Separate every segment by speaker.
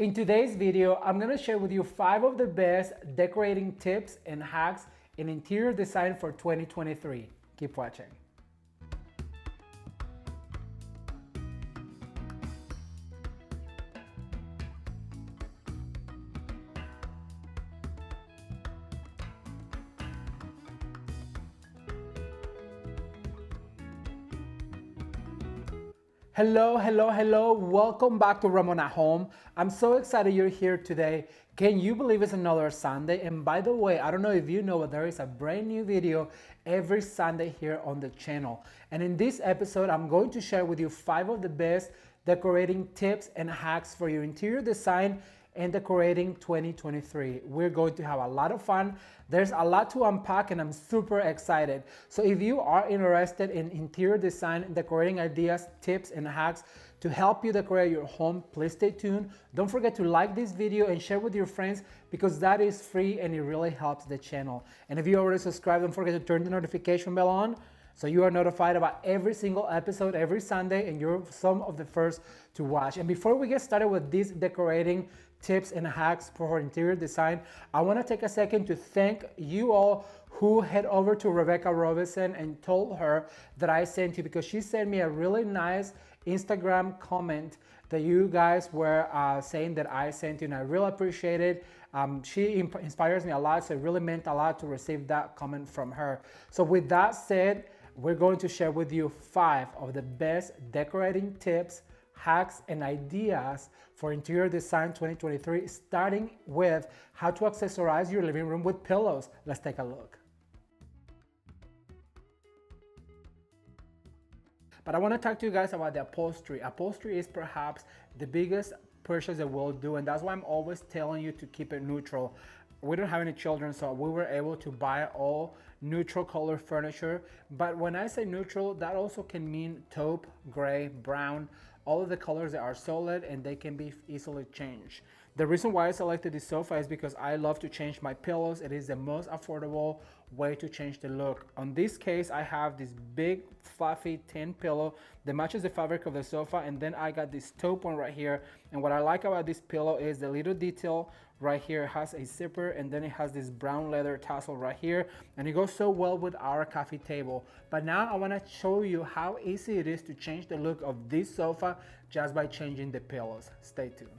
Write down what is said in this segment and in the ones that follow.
Speaker 1: In today's video, I'm gonna share with you 5 of the best decorating tips and hacks in interior design for 2023. Keep watching. Hello. Welcome back to Ramon at Home. I'm so excited you're here today. Can you believe it's another Sunday? And by the way, I don't know if you know, but there is a brand new video every Sunday here on the channel. And in this episode, I'm going to share with you 5 of the best decorating tips and hacks for your interior design and decorating 2023. We're going to have a lot of fun. There's a lot to unpack and I'm super excited. So if you are interested in interior design, decorating ideas, tips and hacks to help you decorate your home, please stay tuned. Don't forget to like this video and share with your friends because that is free and it really helps the channel. And if you already subscribed, don't forget to turn the notification bell on so you are notified about every single episode every Sunday and you're some of the first to watch. And before we get started with these decorating tips and hacks for interior design, I want to take a second to thank you all who head over to Robeson and told her that I sent you, because she sent me a really nice Instagram comment that you guys were saying that I sent you, and I really appreciate it. She inspires me a lot, so it really meant a lot to receive that comment from her. So with that said, we're going to share with you 5 of the best decorating tips, hacks and ideas for interior design 2023, starting with how to accessorize your living room with pillows. Let's take a look. But I want to talk to you guys about the upholstery. Upholstery is perhaps the biggest purchase that we'll do, and that's why I'm always telling you to keep it neutral. We don't have any children, so we were able to buy all neutral color furniture. But when I say neutral, that also can mean taupe, gray, brown, all of the colors that are solid and they can be easily changed. The reason why I selected this sofa is because I love to change my pillows. It is the most affordable way to change the look. On this case, I have this big fluffy tin pillow that matches the fabric of the sofa, and then I got this taupe one right here. And what I like about this pillow is the little detail right here. It has a zipper and then it has this brown leather tassel right here, and it goes so well with our coffee table. But now I want to show you how easy it is to change the look of this sofa just by changing the pillows. Stay tuned.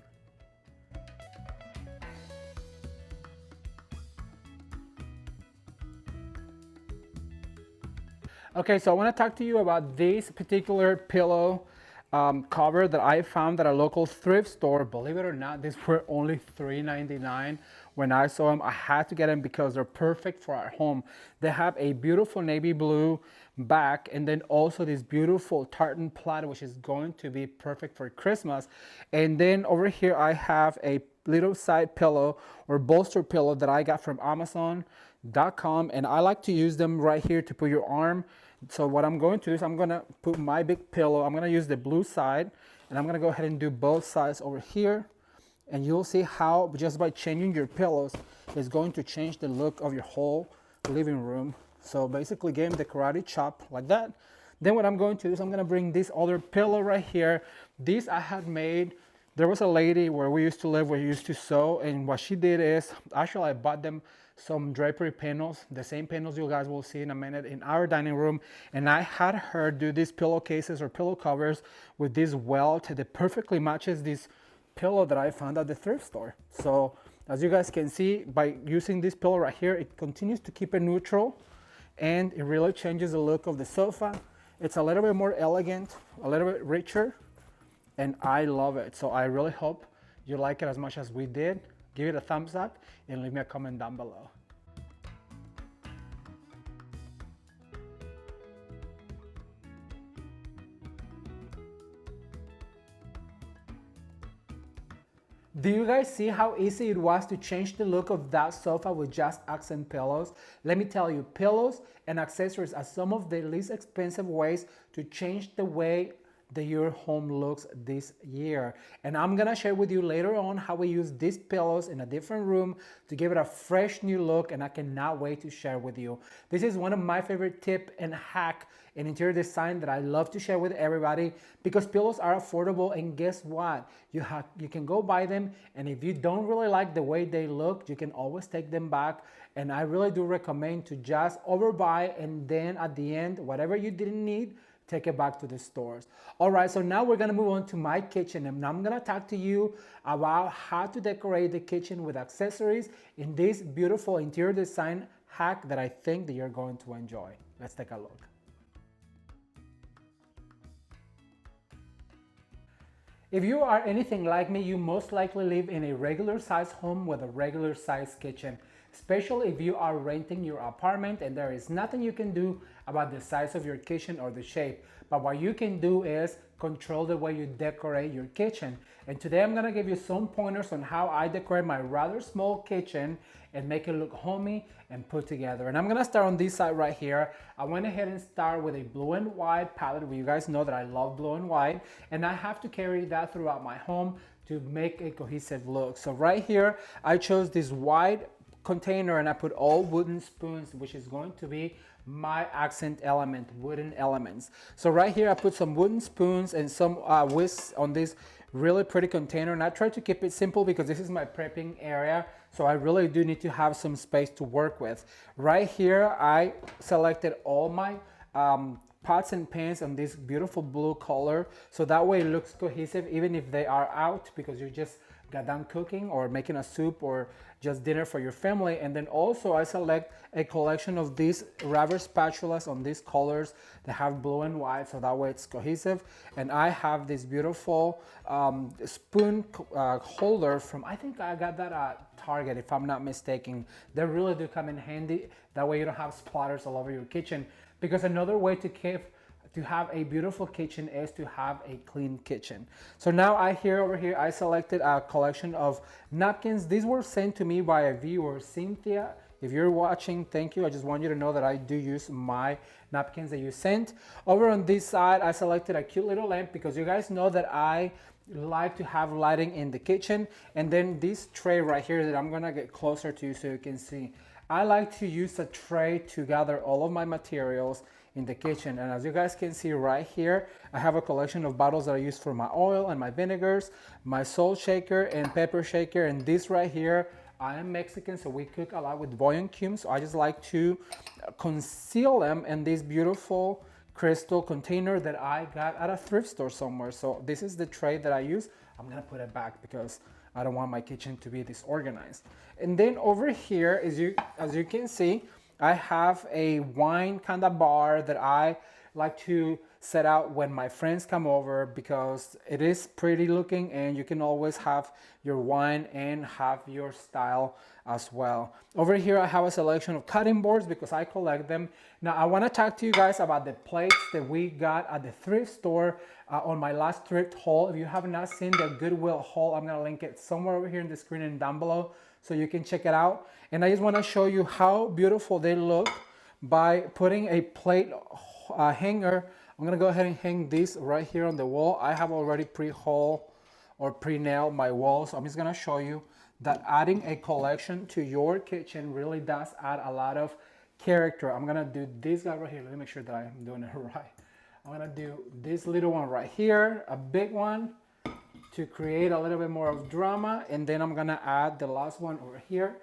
Speaker 1: Okay, so I want to talk to you about this particular pillow cover that I found at a local thrift store. Believe it or not, these were only $3.99. When I saw them, I had to get them because they're perfect for our home. They have a beautiful navy blue back and then also this beautiful tartan plaid, which is going to be perfect for Christmas. And then over here I have a little side pillow or bolster pillow that I got from Amazon.com, and I like to use them right here to put your arm. So what I'm going to do is I'm going to put my big pillow, I'm going to use the blue side, and I'm going to go ahead and do both sides over here, and you'll see how just by changing your pillows is going to change the look of your whole living room. So basically getting the karate chop like that. Then what I'm going to do is I'm going to bring this other pillow right here. This I had made. There was a lady where we used to live, where we used to sew, and what she did is, actually I bought them some drapery panels, the same panels you guys will see in a minute, in our dining room, and I had her do these pillowcases or pillow covers with this welt that perfectly matches this pillow that I found at the thrift store. So as you guys can see, by using this pillow right here, it continues to keep it neutral and it really changes the look of the sofa. It's a little bit more elegant, a little bit richer, and I love it. So I really hope you like it as much as we did. Give it a thumbs up and leave me a comment down below. Do you guys see how easy it was to change the look of that sofa with just accent pillows? Let me tell you, pillows and accessories are some of the least expensive ways to change the way that your home looks this year. And I'm gonna share with you later on how we use these pillows in a different room to give it a fresh new look, and I cannot wait to share with you. This is one of my favorite tip and hack in interior design that I love to share with everybody, because pillows are affordable, and guess what? You can go buy them, and if you don't really like the way they look, you can always take them back. And I really do recommend to just overbuy, and then at the end, whatever you didn't need, take it back to the stores. All right, so now we're gonna move on to my kitchen, and I'm gonna talk to you about how to decorate the kitchen with accessories in this beautiful interior design hack that I think that you're going to enjoy. Let's take a look. If you are anything like me, you most likely live in a regular size home with a regular size kitchen, especially if you are renting your apartment and there is nothing you can do about the size of your kitchen or the shape. But what you can do is control the way you decorate your kitchen. And today I'm gonna give you some pointers on how I decorate my rather small kitchen and make it look homey and put together. And I'm gonna start on this side right here. I went ahead and start with a blue and white palette. You guys know that I love blue and white, and I have to carry that throughout my home to make a cohesive look. So right here, I chose this white container and I put all wooden spoons, which is going to be my accent element, wooden elements. So right here I put some wooden spoons and some whisks on this really pretty container, and I try to keep it simple because this is my prepping area, so I really do need to have some space to work with. Right here I selected all my pots and pans on this beautiful blue color, so that way it looks cohesive even if they are out because you just got done cooking or making a soup or just dinner for your family. And then also I select a collection of these rubber spatulas on these colors that have blue and white, so that way it's cohesive. And I have this beautiful spoon holder from, I think I got that at Target if I'm not mistaken. They really do come in handy, that way you don't have splatters all over your kitchen. Because another way to have a beautiful kitchen is to have a clean kitchen. So now over here I selected a collection of napkins. These were sent to me by a viewer, Cynthia. If you're watching, thank you. I just want you to know that I do use my napkins that you sent. Over on this side I selected a cute little lamp because you guys know that I like to have lighting in the kitchen. And then this tray right here that I'm gonna get closer to so you can see. I like to use a tray to gather all of my materials in the kitchen. And as you guys can see right here, I have a collection of bottles that I use for my oil and my vinegars, my salt shaker and pepper shaker. And this right here, I am Mexican, so we cook a lot with bouillon cubes. So I just like to conceal them in this beautiful crystal container that I got at a thrift store somewhere. So this is the tray that I use. I'm gonna put it back because I don't want my kitchen to be disorganized. And then over here, as you can see, I have a wine kind of bar that I like to set out when my friends come over because it is pretty looking and you can always have your wine and have your style as well. Over here I have a selection of cutting boards because I collect them. Now I want to talk to you guys about the plates that we got at the thrift store on my last thrift haul. If you have not seen the Goodwill haul, I'm going to link it somewhere over here in the screen and down below so you can check it out. And I just want to show you how beautiful they look by putting a plate hanger. I'm gonna go ahead and hang this right here on the wall. I have already pre-haul or pre-nailed my wall, so I'm just gonna show you that adding a collection to your kitchen really does add a lot of character. I'm gonna do this guy right here. Let me make sure that I'm doing it right. I'm gonna do this little one right here, a big one to create a little bit more of drama, and then I'm gonna add the last one over here.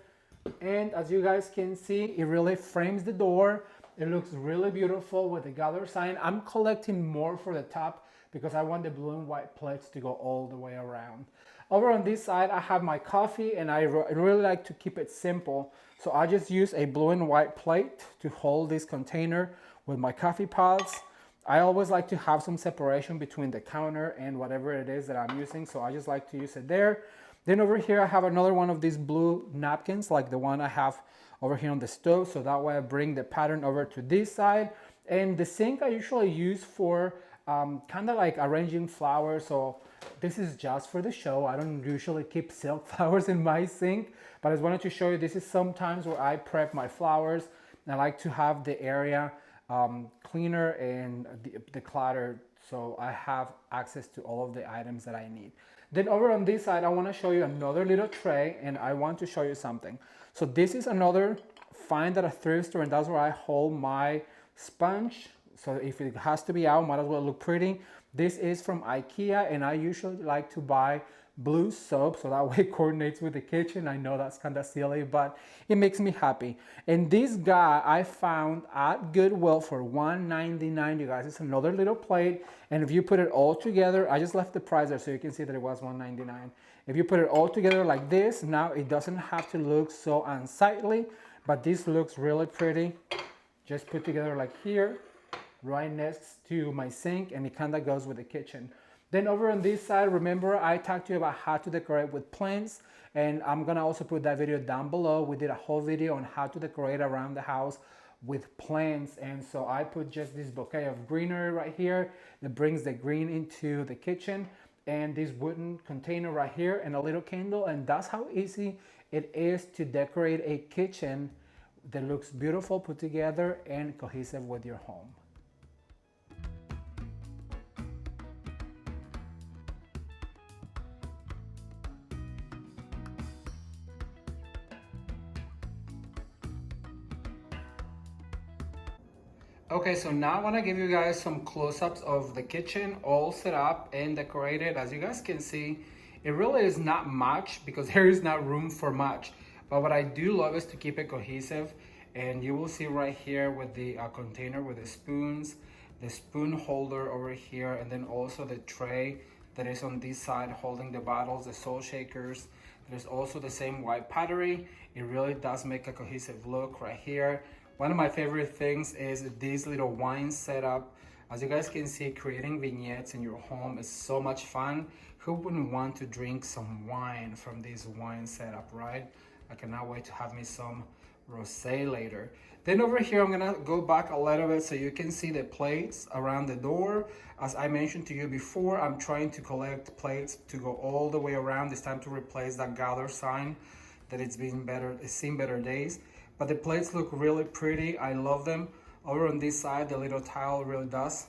Speaker 1: And as you guys can see, it really frames the door. It looks really beautiful with the gallery sign. I'm collecting more for the top because I want the blue and white plates to go all the way around. Over on this side, I have my coffee, and I really like to keep it simple. So I just use a blue and white plate to hold this container with my coffee pods. I always like to have some separation between the counter and whatever it is that I'm using. So I just like to use it there. Then over here, I have another one of these blue napkins, like the one I have over here on the stove. So that way I bring the pattern over to this side. And the sink I usually use for kind of like arranging flowers. So this is just for the show. I don't usually keep silk flowers in my sink, but I just wanted to show you this is sometimes where I prep my flowers. I like to have the area cleaner and the clutter So I have access to all of the items that I need. Then over on this side, I want to show you another little tray, and I want to show you something. So this is another find at a thrift store, and that's where I hold my sponge. So if it has to be out, might as well look pretty. This is from IKEA, and I usually like to buy blue soap so that way it coordinates with the kitchen. I know that's kind of silly, but it makes me happy. And this guy I found at Goodwill for $1.99, you guys. It's another little plate, and if you put it all together, I just left the price there so you can see that it was $1.99. If you put it all together like this, now it doesn't have to look so unsightly, but this looks really pretty. Just put together like here, right next to my sink, and it kind of goes with the kitchen. Then over on this side, remember I talked to you about how to decorate with plants, and I'm gonna also put that video down below. We did a whole video on how to decorate around the house with plants, and so I put just this bouquet of greenery right here that brings the green into the kitchen, and this wooden container right here, and a little candle, and that's how easy it is to decorate a kitchen that looks beautiful, put together, and cohesive with your home. Okay, so now I want to give you guys some close-ups of the kitchen all set up and decorated. As you guys can see, it really is not much because there is not room for much. But what I do love is to keep it cohesive, and you will see right here with the container with the spoons, the spoon holder over here, and then also the tray that is on this side holding the bottles, the salt shakers. There's also the same white pottery. It really does make a cohesive look right here. One of my favorite things is this little wine setup. As you guys can see, creating vignettes in your home is so much fun. Who wouldn't want to drink some wine from this wine setup, right? I cannot wait to have me some rosé later. Then over here, I'm gonna go back a little bit so you can see the plates around the door. As I mentioned to you before, I'm trying to collect plates to go all the way around. It's time to replace that Gather sign that it's seen better days. But the plates look really pretty. I love them. Over on this side, the little tile really does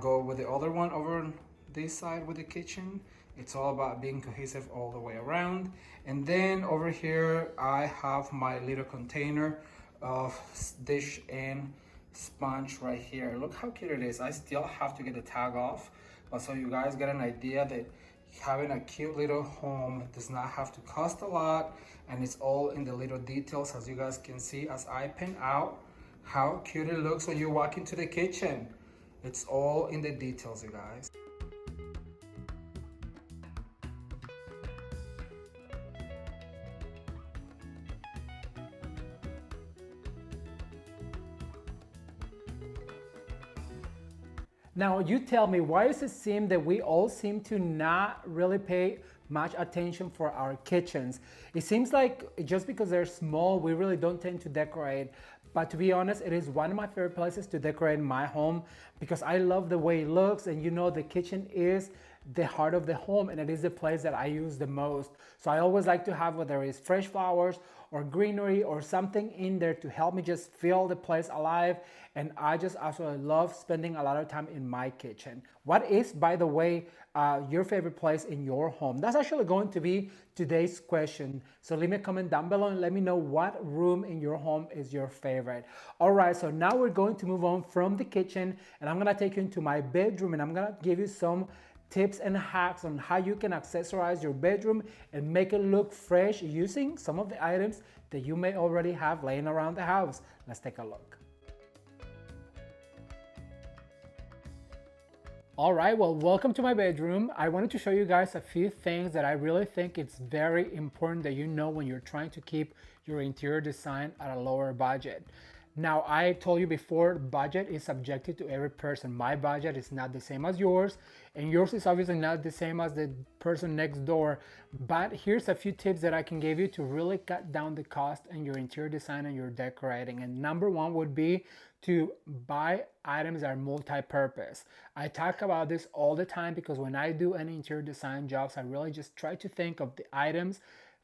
Speaker 1: go with the other one. Over on this side with the kitchen, it's all about being cohesive all the way around. And then over here, I have my little container of dish and sponge right here. Look how cute it is. I still have to get the tag off, but so you guys get an idea that having a cute little home does not have to cost a lot, and it's all in the little details. As you guys can see, as I pin out how cute it looks when you walk into the kitchen. It's all in the details, you guys. Now you tell me, why does it seem that we all seem to not really pay much attention for our kitchens? It seems like just because they're small, we really don't tend to decorate. But to be honest, it is one of my favorite places to decorate my home because I love the way it looks, and you know the kitchen is the heart of the home, and it is the place that I use the most. So I always like to have, whether it's fresh flowers or greenery or something in there to help me just feel the place alive. And I just absolutely love spending a lot of time in my kitchen. What is, by the way, your favorite place in your home? That's actually going to be today's question. So leave me a comment down below and let me know what room in your home is your favorite. All right, so now we're going to move on from the kitchen, and I'm gonna take you into my bedroom, and I'm gonna give you some tips and hacks on how you can accessorize your bedroom and make it look fresh using some of the items that you may already have laying around the house. Let's take a look. All right, well, welcome to my bedroom. I wanted to show you guys a few things that I really think it's very important that you know when you're trying to keep your interior design at a lower budget. Now, I told you before, budget is subjective to every person. My budget is not the same as yours, and yours is obviously not the same as the person next door. But here's a few tips that I can give you to really cut down the cost in your interior design and your decorating. And number one would be to buy items that are multi-purpose. I talk about this all the time because when I do any interior design jobs, I really just try to think of the items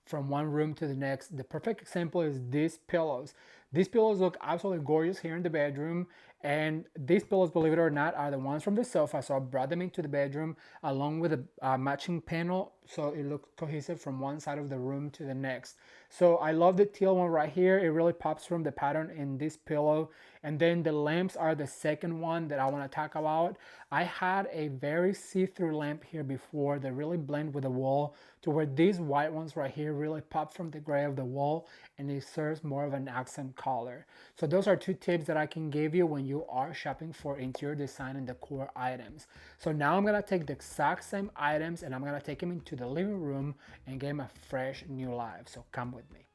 Speaker 1: from one room to the next. The perfect example is these pillows. These pillows look absolutely gorgeous here in the bedroom, And these pillows, believe it or not, are the ones from the sofa. So I brought them into the bedroom along with a matching panel, so it looks cohesive from one side of the room to the next. So I love the teal one right here. It really pops from the pattern in this pillow. And then the lamps are the second one that I want to talk about. I had a very see-through lamp here before that really blend with the wall, to where these white ones right here really pop from the gray of the wall, and it serves more of an accent color. So those are two tips that I can give you when you are shopping for interior design and decor items. So now I'm gonna take the exact same items and I'm gonna take them into the living room and give them a fresh new life. So come with me.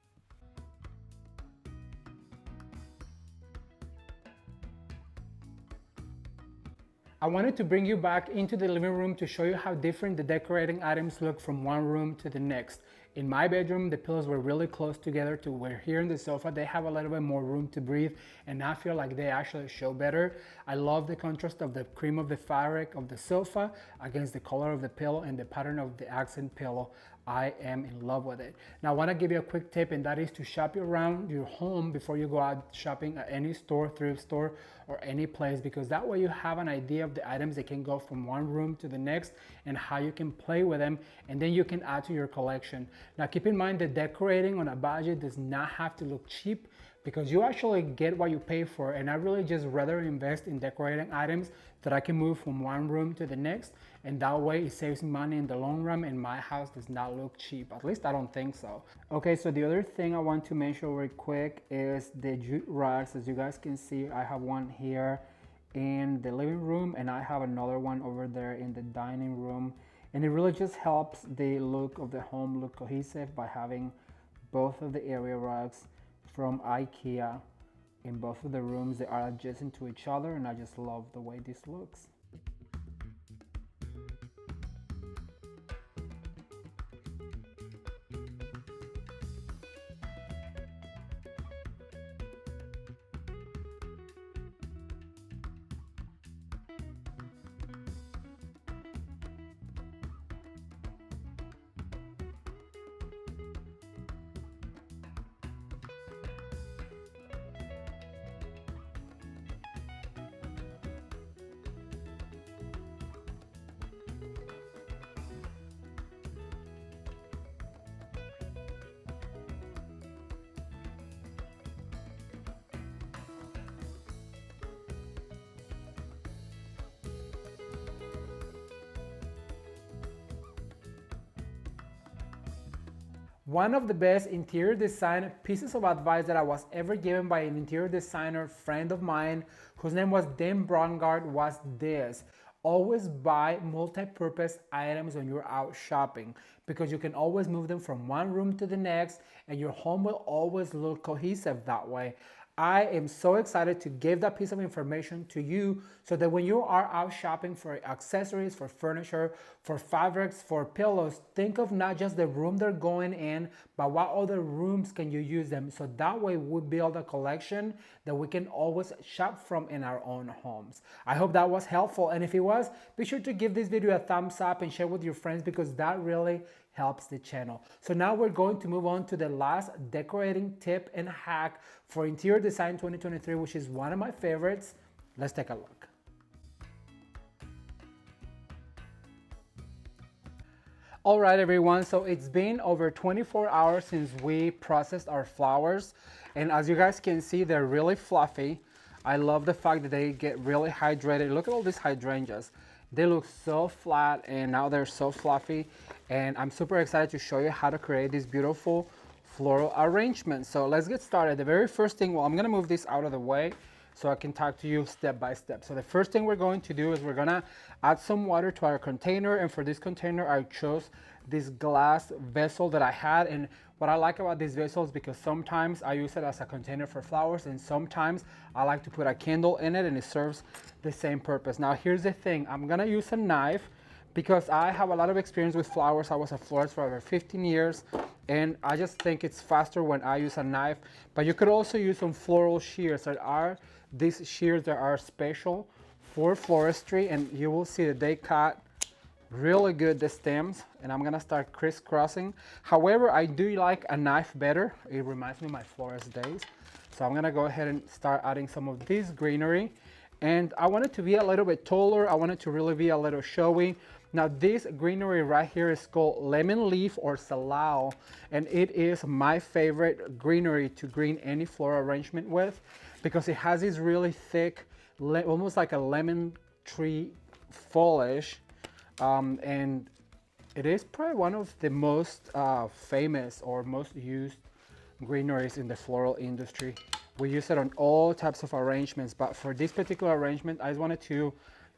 Speaker 1: I wanted to bring you back into the living room to show you how different the decorating items look from one room to the next. In my bedroom, the pillows were really close together to where here in the sofa, they have a little bit more room to breathe, and I feel like they actually show better. I love the contrast of the cream of the fabric of the sofa against the color of the pillow and the pattern of the accent pillow. I am in love with it. Now I want to give you a quick tip, and that is to shop around your home before you go out shopping at any store, thrift store, or any place, because that way you have an idea of the items that can go from one room to the next and how you can play with them, and then you can add to your collection. Now keep in mind that decorating on a budget does not have to look cheap, because you actually get what you pay for, and I really just rather invest in decorating items that I can move from one room to the next, and that way it saves money in the long run, and my house does not look cheap. At least I don't think so. Okay, so the other thing I want to mention real quick is the jute racks. As you guys can see, I have one here in the living room and I have another one over there in the dining room, and it really just helps the look of the home look cohesive by having both of the area rugs from IKEA in both of the rooms. They are adjacent to each other, and I just love the way this looks. One of the best interior design pieces of advice that I was ever given by an interior designer friend of mine, whose name was Dan Brongard, was this: always buy multi-purpose items when you're out shopping, because you can always move them from one room to the next and your home will always look cohesive that way. I am so excited to give that piece of information to you, so that when you are out shopping for accessories, for furniture, for fabrics, for pillows, think of not just the room they're going in, but what other rooms can you use them. So that way we build a collection that we can always shop from in our own homes. I hope that was helpful, and if it was, be sure to give this video a thumbs up and share with your friends, because that really helps the channel. So now we're going to move on to the last decorating tip and hack for interior design 2023, which is one of my favorites. Let's take a look. All right, everyone, so it's been over 24 hours since we processed our flowers, and as you guys can see, they're really fluffy. I love the fact that they get really hydrated. Look at all these hydrangeas. They look so flat, and now they're so fluffy, and I'm super excited to show you how to create this beautiful floral arrangement. So let's get started. The very first thing, well, I'm gonna move this out of the way so I can talk to you step by step. So the first thing we're going to do is we're gonna add some water to our container, and for this container I chose this glass vessel that I had. And what I like about this vessel is because sometimes I use it as a container for flowers, and sometimes I like to put a candle in it and it serves the same purpose. Now here's the thing, I'm gonna use a knife because I have a lot of experience with flowers. I was a florist for over 15 years, and I just think it's faster when I use a knife. But you could also use some floral shears. There are these shears that are special for floristry, and you will see that they cut really good the stems, and I'm gonna start crisscrossing. However, I do like a knife better. It reminds me of my florist days. So I'm gonna go ahead and start adding some of this greenery. And I want it to be a little bit taller. I want it to really be a little showy. Now this greenery right here is called lemon leaf or salal, and it is my favorite greenery to green any floral arrangement with because it has this really thick, almost like a lemon tree foliage, and it is probably one of the most famous or most used greeneries in the floral industry. We use it on all types of arrangements, but for this particular arrangement, I just wanted to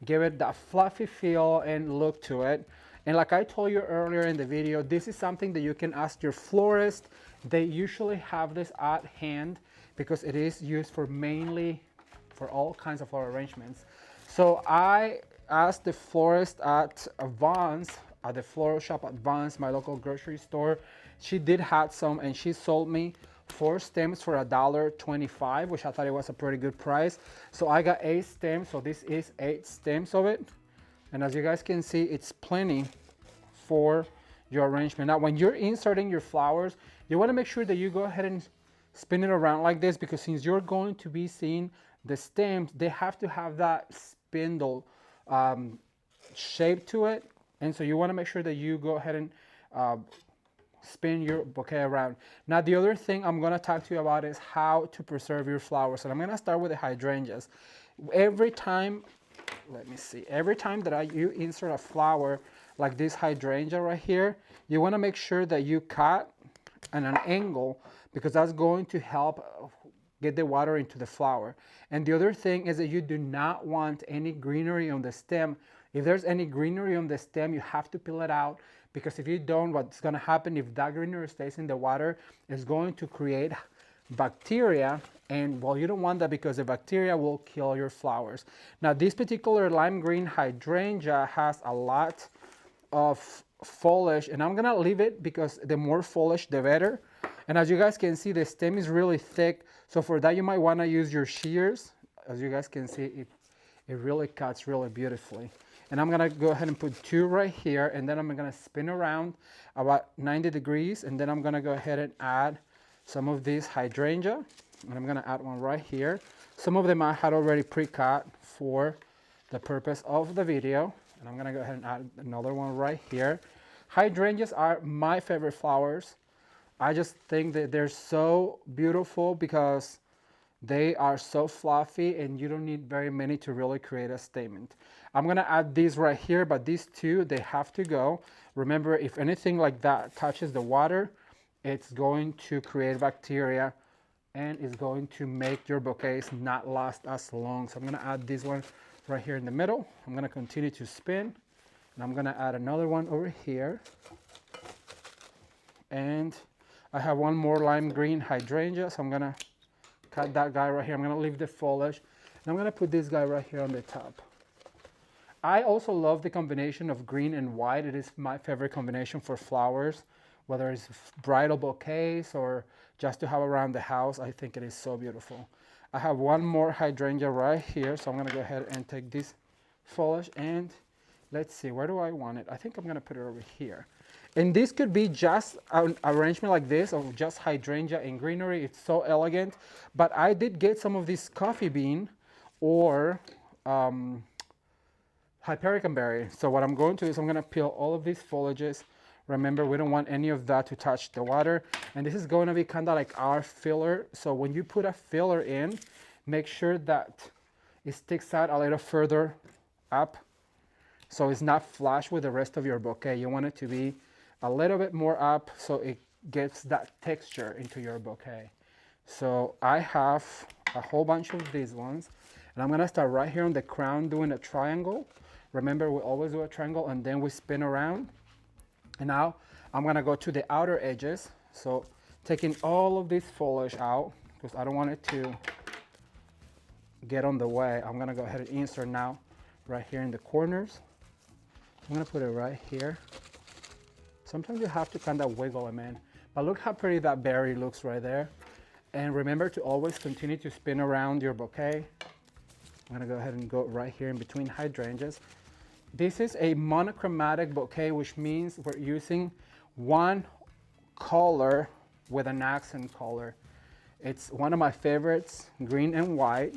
Speaker 1: give it that fluffy feel and look to it. And like I told you earlier in the video, this is something that you can ask your florist. They usually have this at hand because it is used for mainly for all kinds of floral arrangements. So I asked the florist at Vons, at the floral shop at Vons, my local grocery store. She did have some and she sold me 4 stems for $1.25, which I thought it was a pretty good price. So I got 8 stems, so this is 8 stems of it. And as you guys can see, it's plenty for your arrangement. Now, when you're inserting your flowers, you wanna make sure that you go ahead and spin it around like this because since you're going to be seeing the stems, they have to have that spindle shape to it. And so you wanna make sure that you go ahead and spin your bouquet around. Now the other thing I'm going to talk to you about is how to preserve your flowers. And I'm going to start with the hydrangeas. Every time, let me see, every time that you insert a flower like this hydrangea right here, you want to make sure that you cut at an angle because that's going to help get the water into the flower. And the other thing is that you do not want any greenery on the stem. If there's any greenery on the stem, you have to peel it out because if you don't, what's going to happen if that greenery stays in the water is going to create bacteria, and well, you don't want that because the bacteria will kill your flowers. Now this particular lime green hydrangea has a lot of foliage, and I'm gonna leave it because the more foliage the better. And as you guys can see, the stem is really thick, so for that you might want to use your shears. As you guys can see, it really cuts really beautifully. And I'm gonna go ahead and put 2 right here, and then I'm gonna spin around about 90 degrees, and then I'm gonna go ahead and add some of this hydrangea, and I'm gonna add one right here. Some of them I had already pre-cut for the purpose of the video, and I'm gonna go ahead and add another one right here. Hydrangeas are my favorite flowers. I just think that they're so beautiful because they are so fluffy and you don't need very many to really create a statement. I'm gonna add these right here, but these 2, they have to go. Remember, if anything like that touches the water, it's going to create bacteria and it's going to make your bouquets not last as long. So I'm gonna add this one right here in the middle. I'm gonna continue to spin, and I'm gonna add another one over here. And I have one more lime green hydrangea, so I'm gonna cut that guy right here. I'm gonna leave the foliage, and I'm gonna put this guy right here on the top. I also love the combination of green and white. It is my favorite combination for flowers, whether it's bridal bouquets or just to have around the house. I think it is so beautiful. I have one more hydrangea right here, so I'm gonna go ahead and take this foliage and let's see, where do I want it? I think I'm gonna put it over here. And this could be just an arrangement like this of just hydrangea and greenery. It's so elegant. But I did get some of this coffee bean or Hypericum berry. So what I'm going to do is I'm going to peel all of these foliages. Remember, we don't want any of that to touch the water. And this is going to be kind of like our filler. So when you put a filler in, make sure that it sticks out a little further up so it's not flush with the rest of your bouquet. You want it to be a little bit more up so it gets that texture into your bouquet. So I have a whole bunch of these ones, and I'm gonna start right here on the crown doing a triangle. Remember, we always do a triangle and then we spin around. And now I'm gonna go to the outer edges. So taking all of this foliage out because I don't want it to get on the way. I'm gonna go ahead and insert now right here in the corners. I'm gonna put it right here. Sometimes you have to kind of wiggle it, man. But look how pretty that berry looks right there. And remember to always continue to spin around your bouquet. I'm gonna go ahead and go right here in between hydrangeas. This is a monochromatic bouquet, which means we're using one color with an accent color. It's one of my favorites, green and white.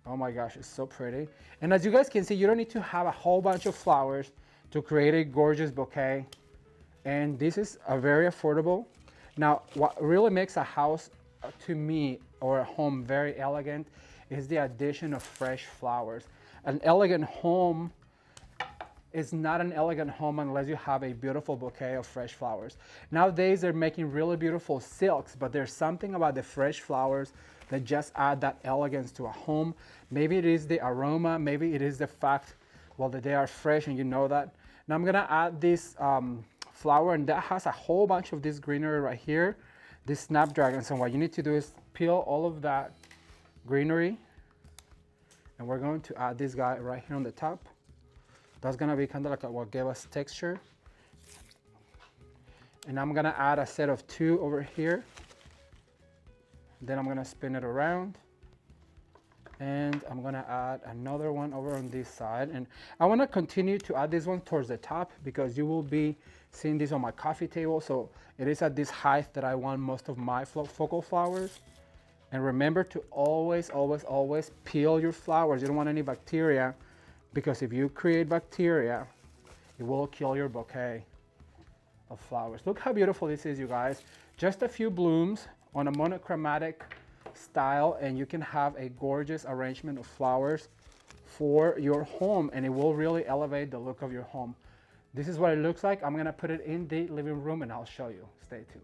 Speaker 1: Oh my gosh, it's so pretty. And as you guys can see, you don't need to have a whole bunch of flowers to create a gorgeous bouquet. And this is a very affordable. Now, what really makes a house, to me, or a home very elegant is the addition of fresh flowers. An elegant home is not an elegant home unless you have a beautiful bouquet of fresh flowers. Nowadays, they're making really beautiful silks, but there's something about the fresh flowers that just add that elegance to a home. Maybe it is the aroma, maybe it is the fact, well, that they are fresh and you know that. Now I'm gonna add this flower, and that has a whole bunch of this greenery right here, this snapdragons. And what you need to do is peel all of that greenery, and we're going to add this guy right here on the top. That's gonna be kind of like what gave us texture. And I'm gonna add a set of 2 over here. Then I'm gonna spin it around. And I'm gonna add another one over on this side. And I wanna continue to add this one towards the top because you will be seeing this on my coffee table. So it is at this height that I want most of my focal flowers. And remember to always, always, always peel your flowers. You don't want any bacteria, because if you create bacteria, it will kill your bouquet of flowers. Look how beautiful this is, you guys. Just a few blooms on a monochromatic style, and you can have a gorgeous arrangement of flowers for your home, and it will really elevate the look of your home. This is what it looks like. I'm gonna put it in the living room and I'll show you. Stay tuned.